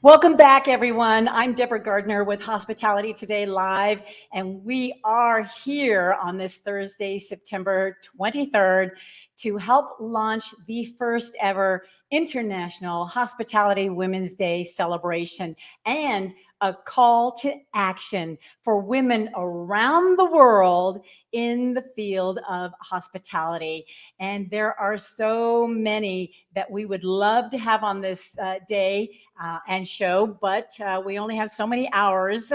Welcome back, everyone. I'm Deborah Gardner with Hospitality Today Live, and we are here on this Thursday, September 23rd, to help launch the first ever International Hospitality Women's Day celebration and a call to action for women around the world in the field of hospitality. And there are so many that we would love to have on this day and show, but we only have so many hours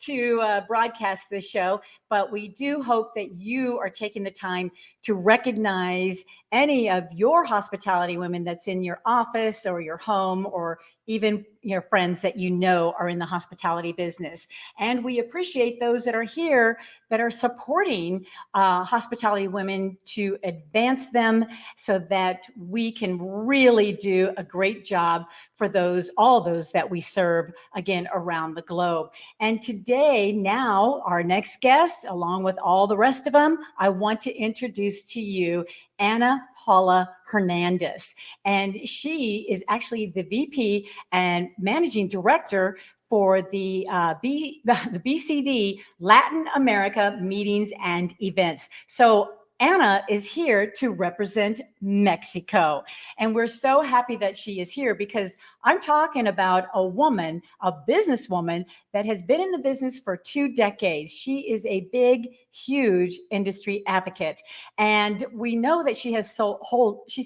to broadcast this show. But we do hope that you are taking the time to recognize any of your hospitality women that's in your office or your home, or even your friends that you know are in the hospitality business. And we appreciate those that are here that are supporting hospitality women to advance them so that we can really do a great job for all those that we serve, again, around the globe. And today, now, our next guest, along with all the rest of them, I want to introduce to you Ana Paula Hernandez. And she is actually the VP and Managing Director for the BCD Latin America Meetings and Events. So Ana is here to represent Mexico. And we're so happy that she is here because I'm talking about a woman, a businesswoman that has been in the business for 2 decades. She is a big, huge industry advocate. And we know that she's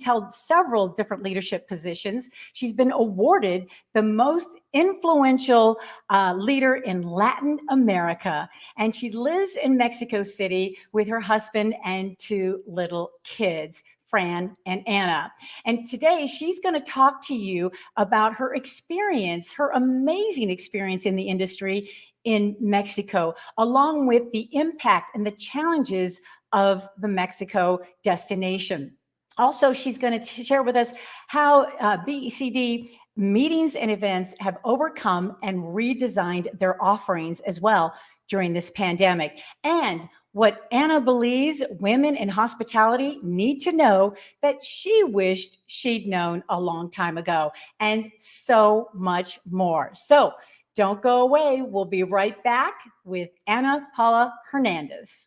held several different leadership positions. She's been awarded the most influential leader in Latin America. And she lives in Mexico City with her husband and 2 little kids, Fran and Anna. And today she's going to talk to you about her experience, her amazing experience in the industry in Mexico, along with the impact and the challenges of the Mexico destination. Also, she's going to share with us how BCD Meetings and Events have overcome and redesigned their offerings as well during this pandemic, and what Ana believes women in hospitality need to know that she wished she'd known a long time ago, and so much more. So don't go away. We'll be right back with Ana Paula Hernandez.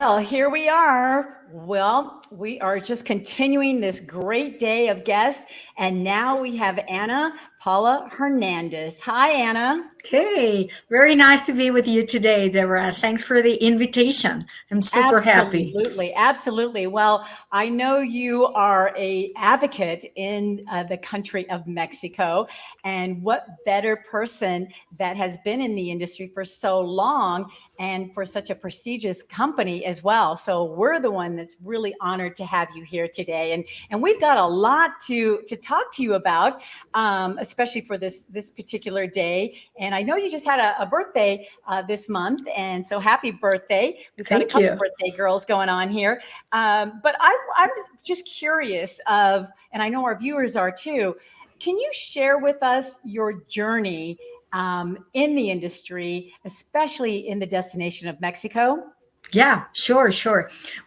Well, here we are. Well, we are just continuing this great day of guests. And now we have Ana Paula Hernandez. Hi, Ana. Okay, very nice to be with you today, Deborah. Thanks for the invitation. I'm super happy. Absolutely. Well, I know you are an advocate in the country of Mexico, and what better person that has been in the industry for so long and for such a prestigious company as well. So we're the one that's really honored to have you here today. And we've got a lot to talk to you about, especially for this particular day. And I know you just had a birthday this month, and so happy birthday. We've got a couple birthday girls going on here. But I'm just curious and I know our viewers are too, can you share with us your journey in the industry, especially in the destination of Mexico? Yeah, sure.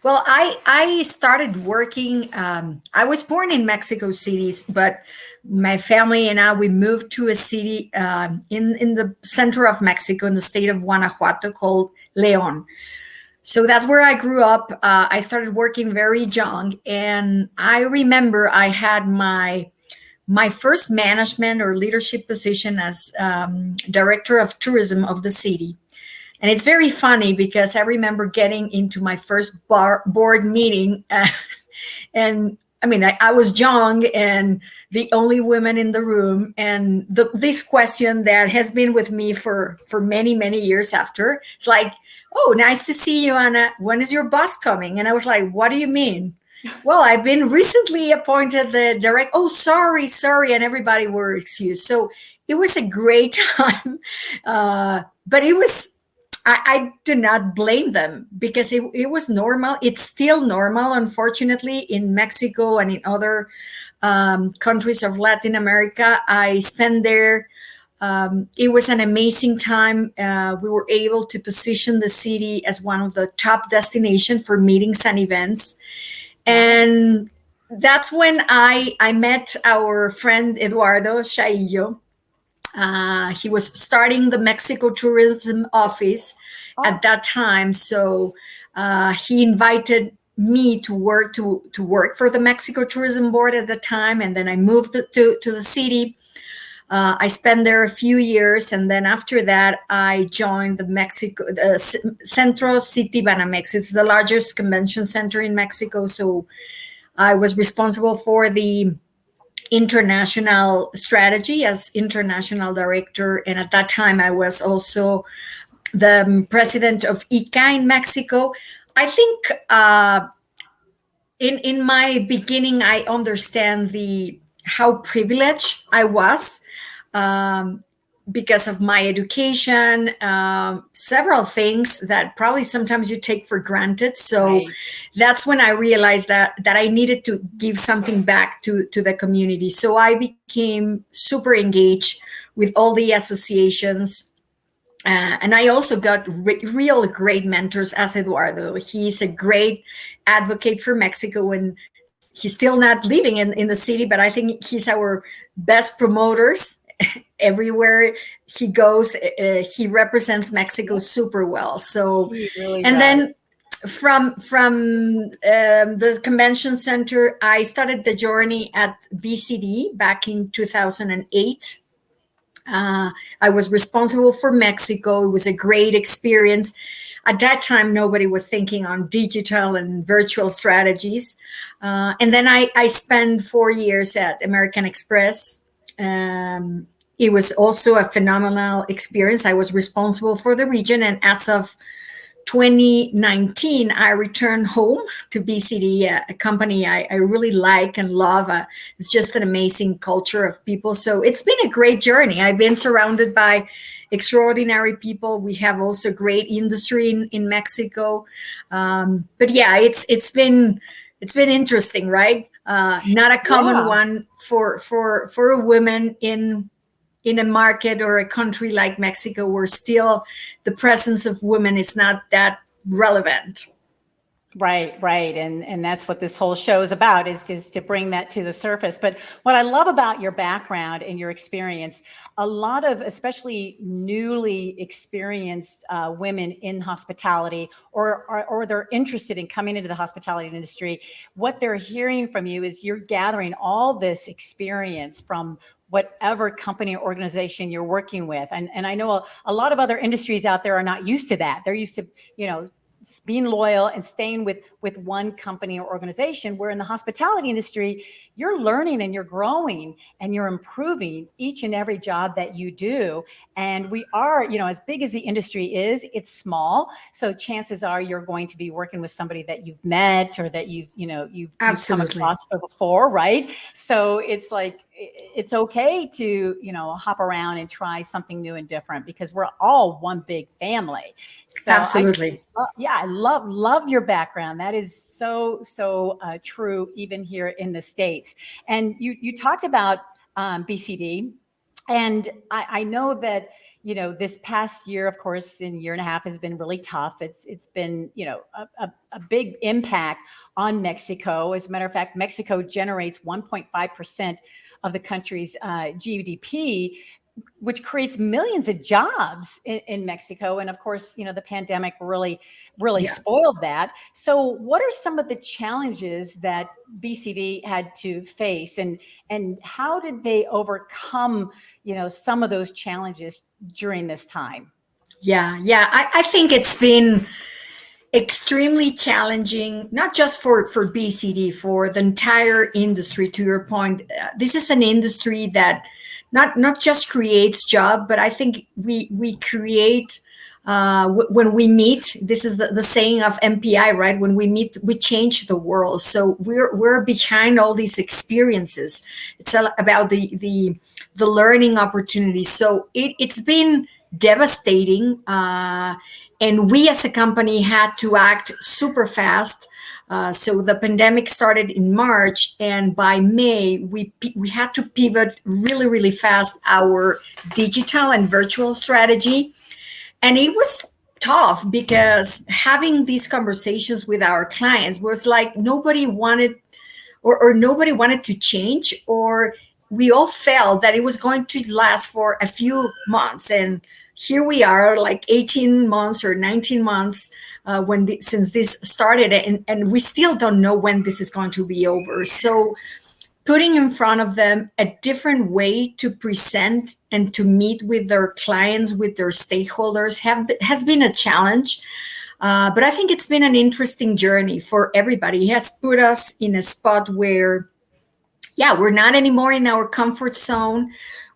Well, I started working, I was born in Mexico City, but my family and I, we moved to a city in the center of Mexico, in the state of Guanajuato, called León. So that's where I grew up. I started working very young, and I remember I had my first management or leadership position as director of tourism of the city. And it's very funny because I remember getting into my first board meeting and I mean, I was young and the only woman in the room. And this question that has been with me for many, many years after, it's like, oh, nice to see you, Anna. When is your boss coming? And I was like, what do you mean? Well, I've been recently appointed the direct. Oh, sorry. And everybody were excused. So it was a great time. But it was, I do not blame them because it was normal. It's still normal, unfortunately, in Mexico and in other countries of Latin America. I spent there. It was an amazing time. We were able to position the city as one of the top destinations for meetings and events. And that's when I met our friend Eduardo Chaillo. He was starting the Mexico Tourism Office at that time. So he invited me to work for the Mexico Tourism Board at the time. And then I moved to the city. I spent there a few years. And then after that, I joined the Centro City Banamex. It's the largest convention center in Mexico. So I was responsible for the international strategy as international director. And at that time, I was also the president of ICA in Mexico. I think in my beginning, I understand how privileged I was because of my education, several things that probably sometimes you take for granted. So that's when I realized that I needed to give something back to the community. So I became super engaged with all the associations. And I also got real great mentors as Eduardo. He's a great advocate for Mexico, and he's still not living in the city, but I think he's our best promoters. Everywhere he goes, he represents Mexico super well. So, he really does. Then from the convention center, I started the journey at BCD back in 2008. I was responsible for Mexico. It was a great experience. At that time, nobody was thinking on digital and virtual strategies. And then I spent 4 years at American Express. It was also a phenomenal experience. I was responsible for the region. And as of 2019, I returned home to BCD, a company I really like and love. It's just an amazing culture of people. So it's been a great journey. I've been surrounded by extraordinary people. We have also great industry in Mexico. But yeah, it's been interesting, right? Not a common one for a woman in a market or a country like Mexico, where still the presence of women is not that relevant. Right. And that's what this whole show is about, is to bring that to the surface. But what I love about your background and your experience, a lot of especially newly experienced women in hospitality, or they're interested in coming into the hospitality industry, what they're hearing from you is you're gathering all this experience from whatever company or organization you're working with. And I know a lot of other industries out there are not used to that. They're used to, being loyal and staying with one company or organization, where in the hospitality industry, you're learning and you're growing and you're improving each and every job that you do. And we are, as big as the industry is, it's small. So chances are you're going to be working with somebody that you've met or that you've come across before, right? So it's like, it's okay to, hop around and try something new and different, because we're all one big family. So absolutely. I love your background. That is so true, even here in the States. And you talked about BCD, and I know that this past year, of course, in year and a half has been really tough. It's been a big impact on Mexico. As a matter of fact, Mexico generates 1.5% of the country's GDP, which creates millions of jobs in Mexico. And of course, the pandemic really spoiled that. So what are some of the challenges that BCD had to face, and how did they overcome, some of those challenges during this time? Yeah. I think it's been extremely challenging, not just for BCD, for the entire industry. To your point, this is an industry that not just creates job, but I think we create when we meet. This is the saying of MPI, right? When we meet, we change the world. So we're behind all these experiences. It's about the learning opportunities. So it's been devastating. And we as a company had to act super fast. So the pandemic started in March, and by May, we had to pivot really, really fast our digital and virtual strategy. And it was tough because having these conversations with our clients was like nobody wanted or nobody wanted to change, or we all felt that it was going to last for a few months. And here we are, like 18 months or 19 months since this started, and we still don't know when this is going to be over. So putting in front of them a different way to present and to meet with their clients, with their stakeholders has been a challenge. But I think it's been an interesting journey for everybody. It has put us in a spot where, we're not anymore in our comfort zone.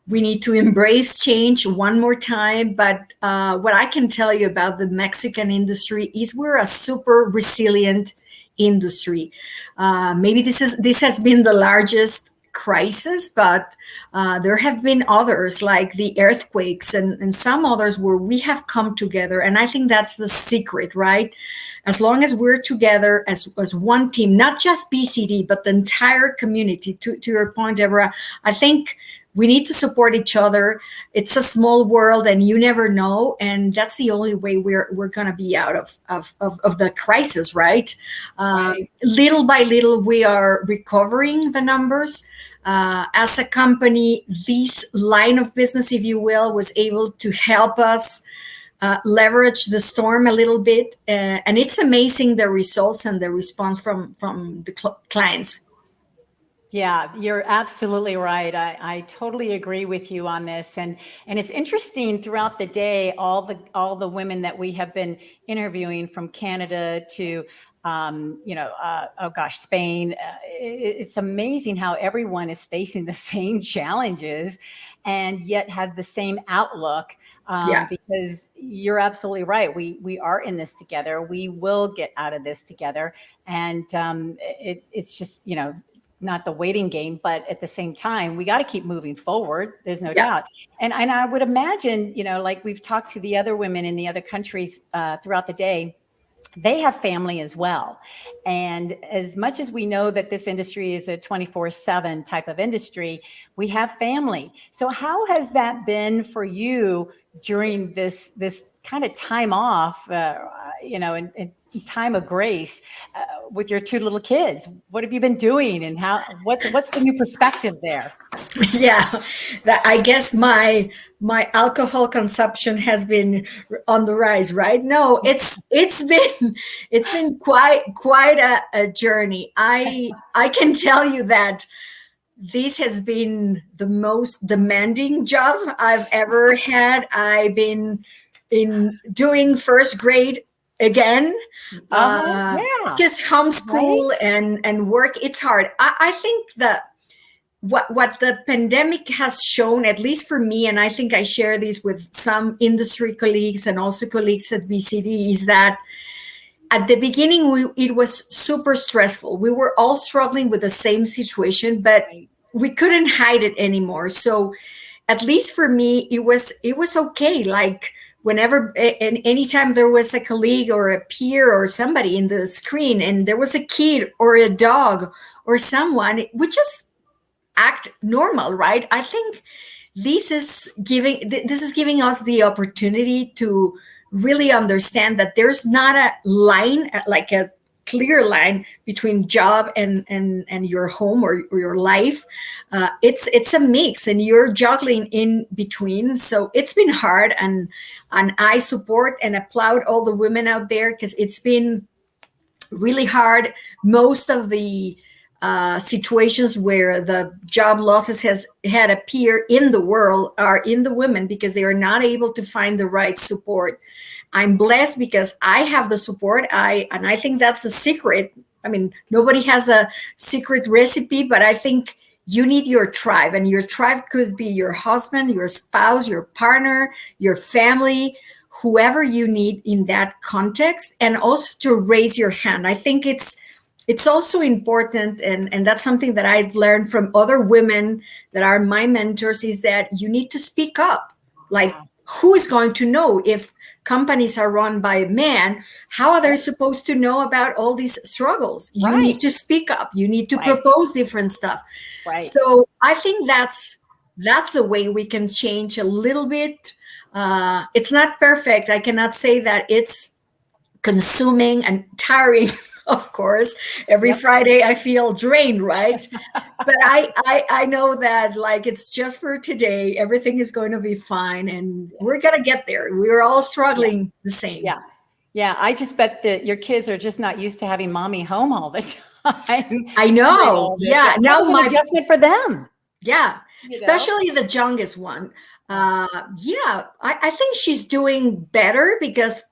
We need to embrace change one more time. But what I can tell you about the Mexican industry is we're a super resilient industry. Maybe this has been the largest crisis, but there have been others like the earthquakes and some others where we have come together. And I think that's the secret, right? As long as we're together as one team, not just BCD, but the entire community, to your point, Deborah, I think we need to support each other. It's a small world, and you never know. And that's the only way we're going to be out of the crisis, right? Right. Little by little, we are recovering the numbers. As a company, this line of business, if you will, was able to help us leverage the storm a little bit. And it's amazing the results and the response from the clients. Yeah, you're absolutely right. I totally agree with you on this. And it's interesting throughout the day, all the women that we have been interviewing from Canada to Spain. It's amazing how everyone is facing the same challenges and yet have the same outlook. Because you're absolutely right. We are in this together. We will get out of this together. And it's just, not the waiting game, but at the same time, we got to keep moving forward. There's no doubt. And I would imagine, like we've talked to the other women in the other countries throughout the day, they have family as well. And as much as we know that this industry is a 24/7 type of industry, we have family. So how has that been for you during this kind of time off, and time of grace with your two little kids? What have you been doing, and what's the new perspective there? I guess my alcohol consumption has been on the rise, right? No, it's been quite a journey. I can tell you that this has been the most demanding job I've ever had. I've been doing first grade again, because homeschool and work, it's hard. I think that what the pandemic has shown, at least for me, and I think I share this with some industry colleagues and also colleagues at BCD, is that at the beginning, it was super stressful. We were all struggling with the same situation, but we couldn't hide it anymore. So at least for me, it was okay. Like whenever and anytime there was a colleague or a peer or somebody in the screen and there was a kid or a dog or someone, we just act normal, right? I think this is giving us the opportunity to really understand that there's not a line, like a clear line between job and your home or your life. It's a mix, and you're juggling in between. So it's been hard, and I support and applaud all the women out there, because it's been really hard. Most of the situations where the job losses has had appear in the world are in the women because they are not able to find the right support. I'm blessed because I have the support. I think that's a secret. I mean, nobody has a secret recipe, but I think you need your tribe, and your tribe could be your husband, your spouse, your partner, your family, whoever you need in that context, and also to raise your hand. I think it's also important, and that's something that I've learned from other women that are my mentors, is that you need to speak up. Like, who is going to know if companies are run by a man? How are they supposed to know about all these struggles? You need to speak up. You need to propose different stuff. So I think that's the way we can change a little bit. It's not perfect. I cannot say that it's consuming and tiring. Of course, every Friday I feel drained, right? But I know that, like, it's just for today. Everything is going to be fine, and we're gonna get there. We're all struggling the same. Yeah. I just bet that your kids are just not used to having mommy home all the time. I know. Yeah. Now it's an adjustment for them. Yeah. Especially the youngest one. I think she's doing better because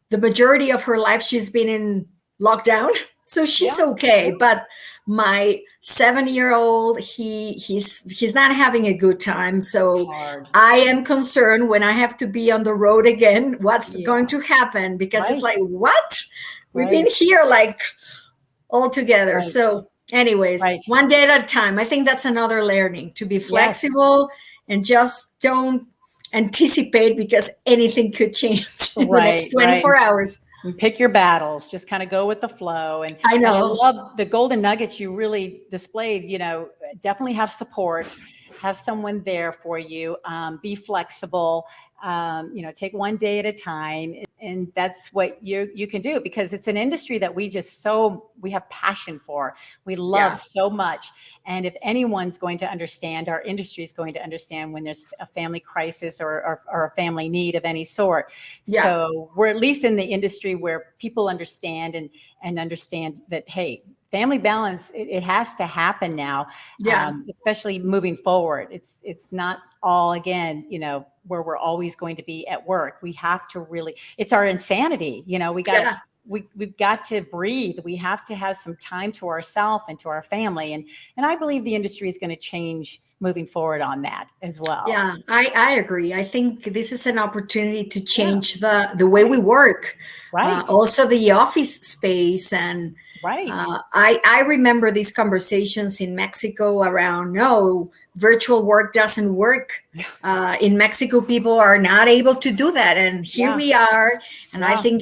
the majority of her life she's been in lockdown, so she's okay. But my 7-year-old, he's not having a good time. So I am concerned when I have to be on the road again, what's going to happen, because it's like, what? We've been here like all together. So anyways, one day at a time. I think that's another learning, to be flexible and just don't anticipate, because anything could change in the next 24 hours. And pick your battles, just kind of go with the flow. And I know. And I love the golden nuggets you really displayed. Definitely have support, have someone there for you, be flexible, take one day at a time. And that's what you can do, because it's an industry that we have passion for. We love so much. And if anyone's going to understand, our industry is going to understand when there's a family crisis or a family need of any sort. So we're at least in the industry where people understand and understand that, hey, family balance, it has to happen now, especially moving forward. It's not all, again, where we're always going to be at work. We have to really, it's our insanity. We've got to breathe. We have to have some time to ourselves and to our family. And I believe the industry is going to change moving forward on that as well. Yeah, I agree. I think this is an opportunity to change the way we work. Also the office space. And I remember these conversations in Mexico around, no, virtual work doesn't work. In Mexico, people are not able to do that. And here we are. And I think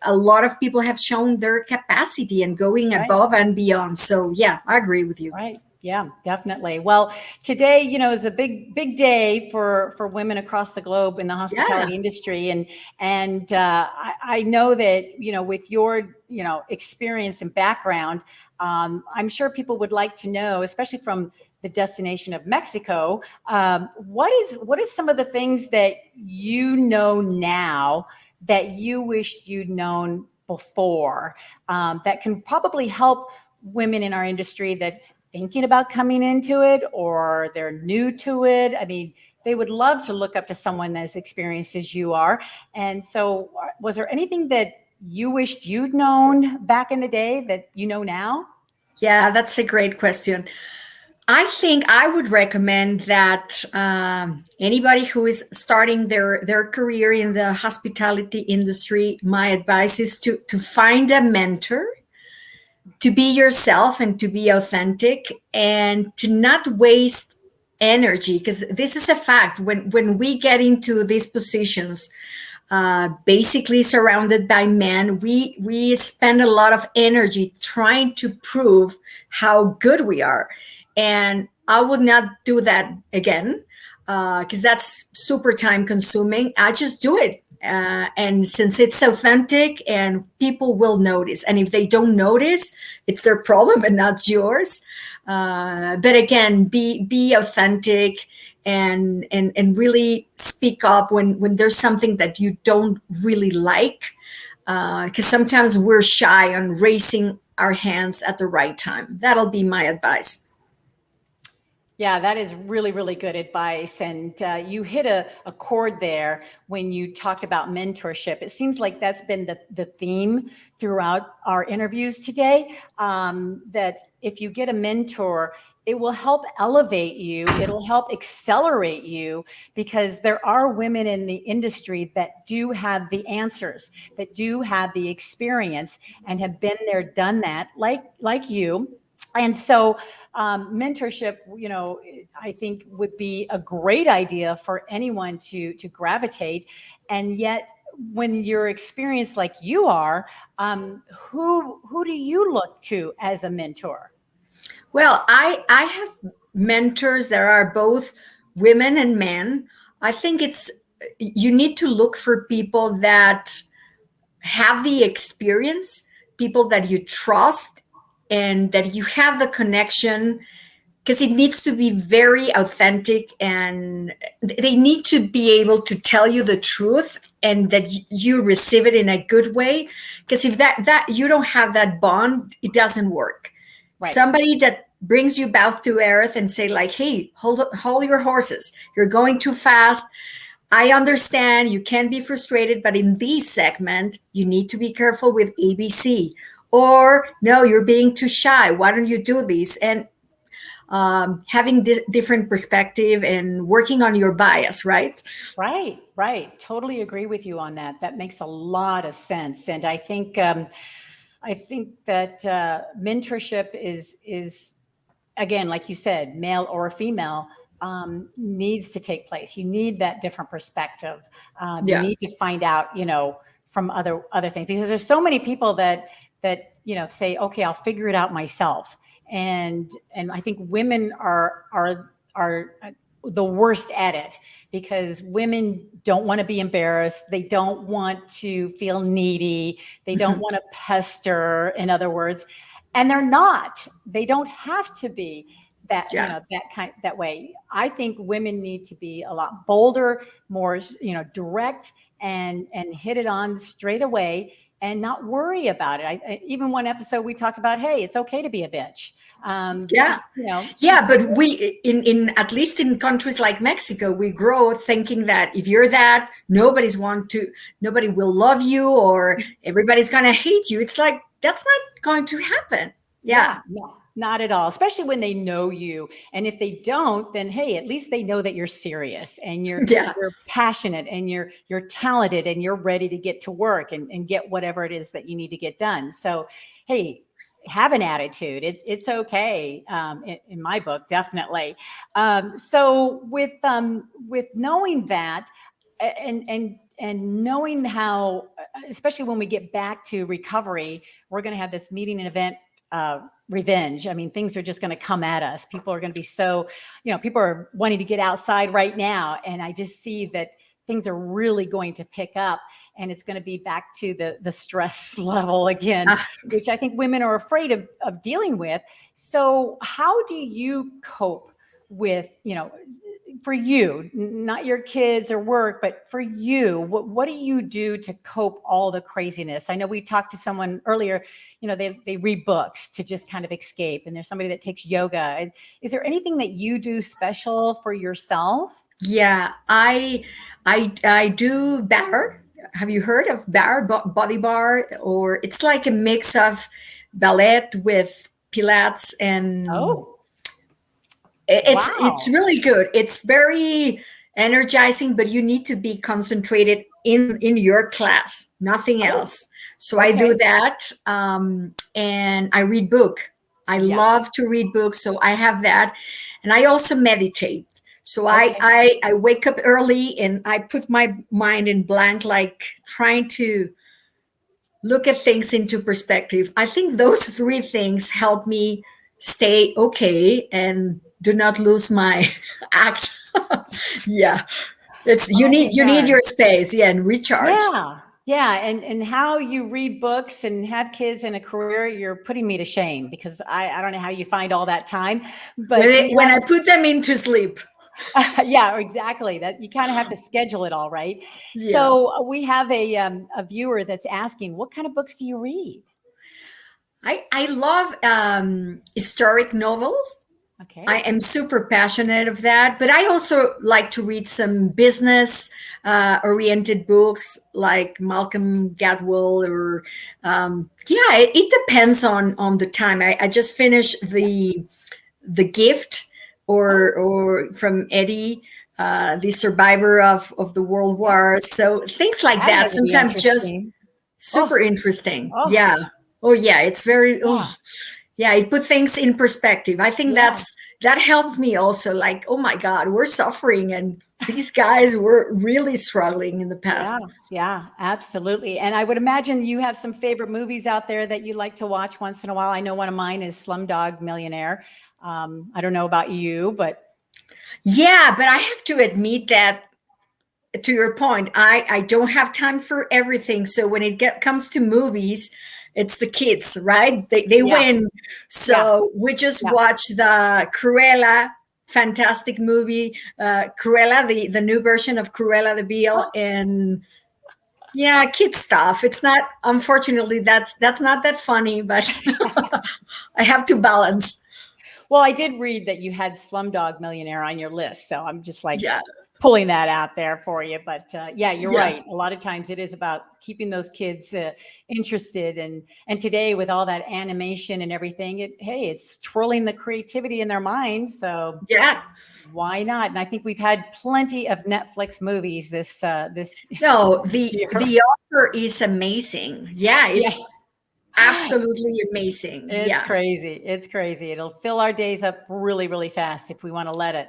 a lot of people have shown their capacity and going above and beyond. So yeah, I agree with you. Yeah, definitely. Well, today, is a big day for women across the globe in the hospitality industry. And I know that, with your, experience and background, I'm sure people would like to know, especially from the destination of Mexico, what is some of the things that now that you wished you'd known before, that can probably help women in our industry that's thinking about coming into it, or they're new to it? I mean, they would love to look up to someone as experienced as you are. And so was there anything that you wished you'd known back in the day that you know now? Yeah, that's a great question. I think I would recommend that anybody who is starting their career in the hospitality industry, my advice is to find a mentor, to be yourself and to be authentic, and to not waste energy, because this is a fact. When we get into these positions, basically surrounded by men, we spend a lot of energy trying to prove how good we are. And I would not do that again, because that's super time consuming. I just do it. And since it's authentic, and people will notice. And if they don't notice, it's their problem and not yours. But again, be authentic and really speak up when there's something that you don't really like. Because sometimes we're shy on raising our hands at the right time. That'll be my advice. Yeah, that is really, really good advice. And you hit a chord there when you talked about mentorship. It seems like that's been the theme throughout our interviews today, that if you get a mentor, it will help elevate you. It'll help accelerate you, because there are women in the industry that do have the answers, that do have the experience and have been there, done that, like you. And so mentorship, I think would be a great idea for anyone to gravitate. And yet, when you're experienced like you are, who do you look to as a mentor? Well, I have mentors that are both women and men. I think you need to look for people that have the experience, people that you trust, and that you have the connection, because it needs to be very authentic, and they need to be able to tell you the truth and that you receive it in a good way. Because if that you don't have that bond, it doesn't work. Right. Somebody that brings you back to earth and say like, hey, hold your horses, you're going too fast. I understand you can be frustrated, but in this segment, you need to be careful with ABC. Or, no, you're being too shy. Why don't you do this? And having this different perspective and working on your bias, right? Right. Totally agree with you on that. That makes a lot of sense. And I think that mentorship is, again, like you said, male or female, needs to take place. You need that different perspective. You need to find out, from other things, because there's so many people that say, okay, I'll figure it out myself. And I think women are the worst at it, because women don't want to be embarrassed. They don't want to feel needy. They don't want to pester, in other words, and they don't have to be that, that way. I think women need to be a lot bolder, more, direct, and hit it on straight away and not worry about it. Even one episode we talked about, hey, it's okay to be a bitch. But we in at least in countries like Mexico, we grow thinking that if you're that, nobody will love you, or everybody's gonna hate you. It's like, that's not going to happen. No, not at all, especially when they know you. And if they don't, then hey, at least they know that you're serious and you're passionate and you're talented and you're ready to get to work and get whatever it is that you need to get done. So, hey, have an attitude. It's okay. In my book, definitely. So with knowing that, and knowing how, especially when we get back to recovery, we're going to have this meeting and event revenge. I mean, things are just going to come at us. People are going to be so, people are wanting to get outside right now. And I just see that things are really going to pick up, and it's going to be back to the stress level again, which I think women are afraid of dealing with. So how do you cope with, for you, not your kids or work, but for you, what do you do to cope all the craziness? I know we talked to someone earlier, they read books to just kind of escape, and there's somebody that takes yoga. Is there anything that you do special for yourself? Yeah, I do bar. Have you heard of bar, body bar? Or it's like a mix of ballet with Pilates, and it's really good. It's very energizing, but you need to be concentrated in your class, nothing else. So I do that, and I read book. I love to read books, so I have that, and I also meditate. So I wake up early and I put my mind in blank, like trying to look at things into perspective. I think those three things help me stay okay and do not lose my act. You need your space, and recharge. And how you read books and have kids and a career, you're putting me to shame, because I don't know how you find all that time. But when I put them into sleep. Yeah, exactly. That you kind of have to schedule it all, right? So we have a viewer that's asking, what kind of books do you read? I love historic novel. Okay. I am super passionate of that, but I also like to read some business oriented books like Malcolm Gladwell or yeah, it depends on the time. I just finished the Gift Oh, or from Eddie, the survivor of the world yeah. wars. So things like That that ought to be sometimes just interesting. super Oh, interesting. oh, Yeah. Oh yeah, it's very yeah, yeah, it put things in perspective. I think yeah. that helps me also. Like, oh my God, we're suffering, and these guys were really struggling in the Yeah, past. yeah, absolutely. And I would imagine you have some favorite movies out there that you like to watch once in a while. I know one of mine is Slumdog Millionaire. I don't know about you, but Yeah, but I have to admit that to your point, I don't have time for everything. So when comes to movies, it's the kids, right? They yeah, win. yeah, So we just yeah. watched the Cruella, fantastic movie, Cruella, the new version of Cruella de Vil, and yeah, kid stuff. It's not, unfortunately, that's not that funny, but I have to balance. Well, I did read that you had Slumdog Millionaire on your list, so I'm just like Yeah, pulling that out there for you. But yeah, you're yeah, right. A lot of times it is about keeping those kids interested, and today with all that animation and everything, hey, it's twirling the creativity in their minds. So yeah. why not? And I think we've had plenty of Netflix movies this No, this year. the offer is amazing. Yeah, Yeah. it's absolutely amazing. It's Yeah, crazy. It's crazy. It'll fill our days up really, really fast if we want to let it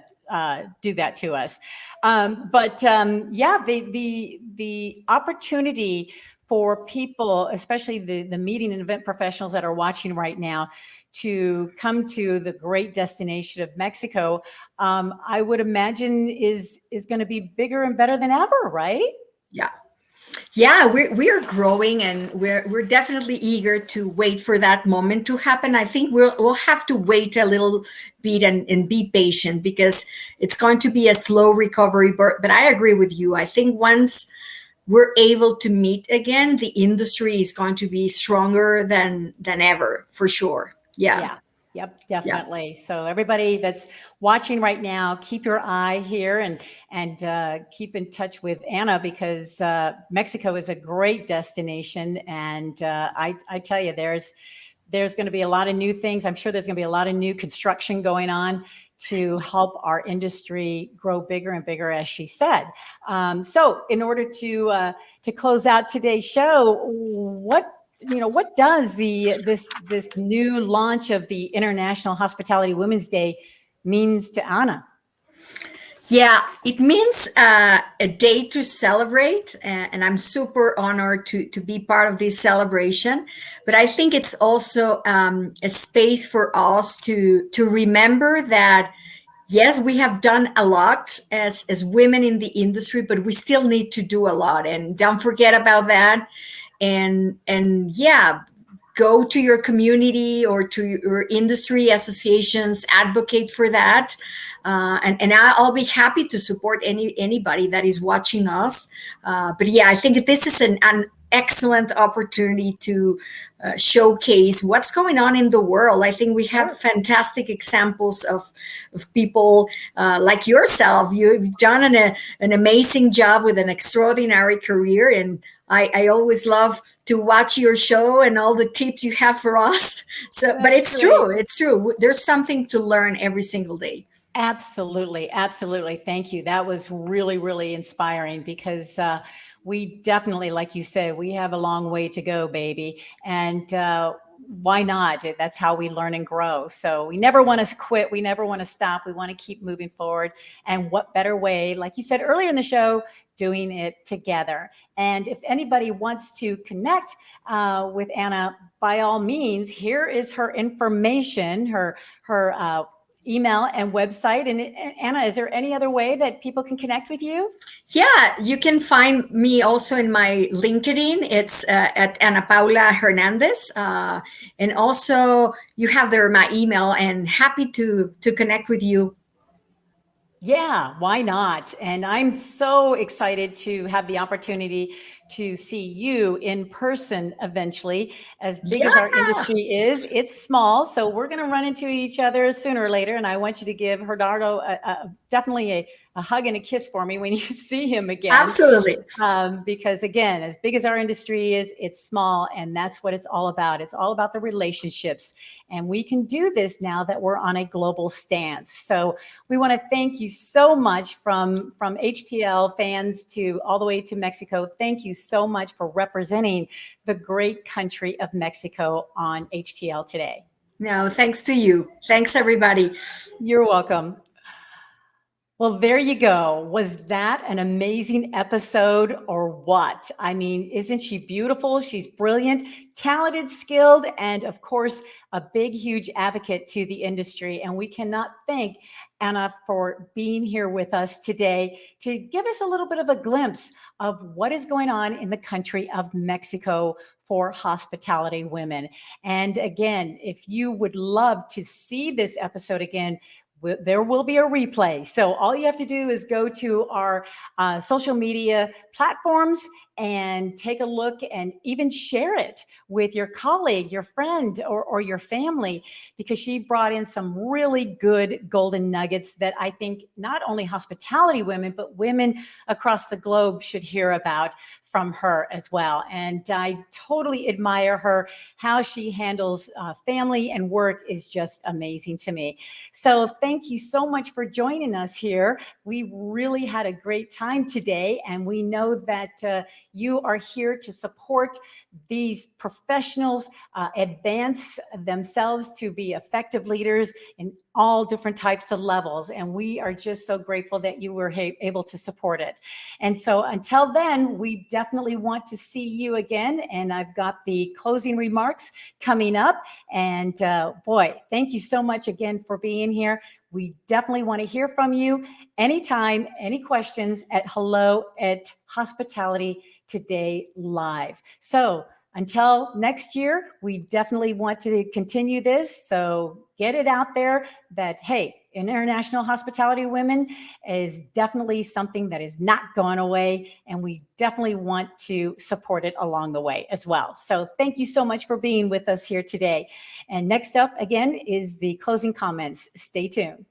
do that to us. But yeah, the opportunity for people, especially the meeting and event professionals that are watching right now, to come to the great destination of Mexico, I would imagine is going to be bigger and better than ever, right? yeah. Yeah, we're growing, and we're definitely eager to wait for that moment to happen. I think we'll have to wait a little bit and be patient because it's going to be a slow recovery. But I agree with you. I think once we're able to meet again, the industry is going to be stronger than ever, for sure. Yeah, Yeah. Yep, yeah. definitely. So everybody that's watching right now, keep your eye here and keep in touch with Anna because Mexico is a great destination, and I tell you, there's going to be a lot of new things. I'm sure there's going to be a lot of new construction going on to help our industry grow bigger and bigger, as she said. So, in order to close out today's show, what does this new launch of the International Hospitality Women's Day means to Anna? Yeah, it means a day to celebrate, and I'm super honored to be part of this celebration. But I think it's also a space for us to remember that yes, we have done a lot as women in the industry, but we still need to do a lot, and don't forget about that. And yeah, go to your community or to your industry associations, advocate for that. And I'll be happy to support anybody that is watching us. But yeah, I think this is an excellent opportunity to showcase what's going on in the world. I think we have Sure. fantastic examples of people like yourself. You've done an amazing job with an extraordinary career, and I always love to watch your show and all the tips you have for us. So, but That's it's great. true. It's true. There's something to learn every single day. Absolutely. Absolutely. Thank you. That was really, really inspiring because we definitely, like you said, we have a long way to go, baby. And why not? That's how we learn and grow. So we never want to quit. We never want to stop. We want to keep moving forward. And what better way, like you said earlier in the show, doing it together. And if anybody wants to connect with Anna, by all means, here is her information, her email and website. And Anna, is there any other way that people can connect with you? Yeah, you can find me also in my LinkedIn. It's at Ana Paula Hernandez, and also you have there my email. And happy to connect with you. Yeah, why not? And I'm so excited to have the opportunity to see you in person eventually. As big as our industry is, it's small. So we're going to run into each other sooner or later. And I want you to give Hernando definitely a hug and a kiss for me when you see him again. Absolutely. Because again, as big as our industry is, it's small, and that's what it's all about. It's all about the relationships. And we can do this now that we're on a global stance. So we want to thank you so much from HTL fans to all the way to Mexico. Thank you so much for representing the great country of Mexico on HTL today. No, thanks to you. Thanks, everybody. You're welcome. Well, there you go. Was that an amazing episode or what? I mean, isn't she beautiful? She's brilliant, talented, skilled, and of course, a big, huge advocate to the industry. And we cannot thank Anna for being here with us today to give us a little bit of a glimpse of what is going on in the country of Mexico for hospitality women. And again, if you would love to see this episode again, there will be a replay. So all you have to do is go to our social media platforms and take a look and even share it with your colleague, your friend, or your family, because she brought in some really good golden nuggets that I think not only hospitality women, but women across the globe should hear about from her as well. And I totally admire her. How she handles family and work is just amazing to me. So thank you so much for joining us here. We really had a great time today, and we know that you are here to support these professionals advance themselves to be effective leaders in all different types of levels. And we are just so grateful that you were able to support it. And so until then, we definitely want to see you again. And I've got the closing remarks coming up. And boy, thank you so much again for being here. We definitely want to hear from you anytime, any questions at hello@hospitalitytodaylive. So until next year, we definitely want to continue this. So get it out there that, hey, International Hospitality Women is definitely something that is not going away. And we definitely want to support it along the way as well. So thank you so much for being with us here today. And next up again is the closing comments. Stay tuned.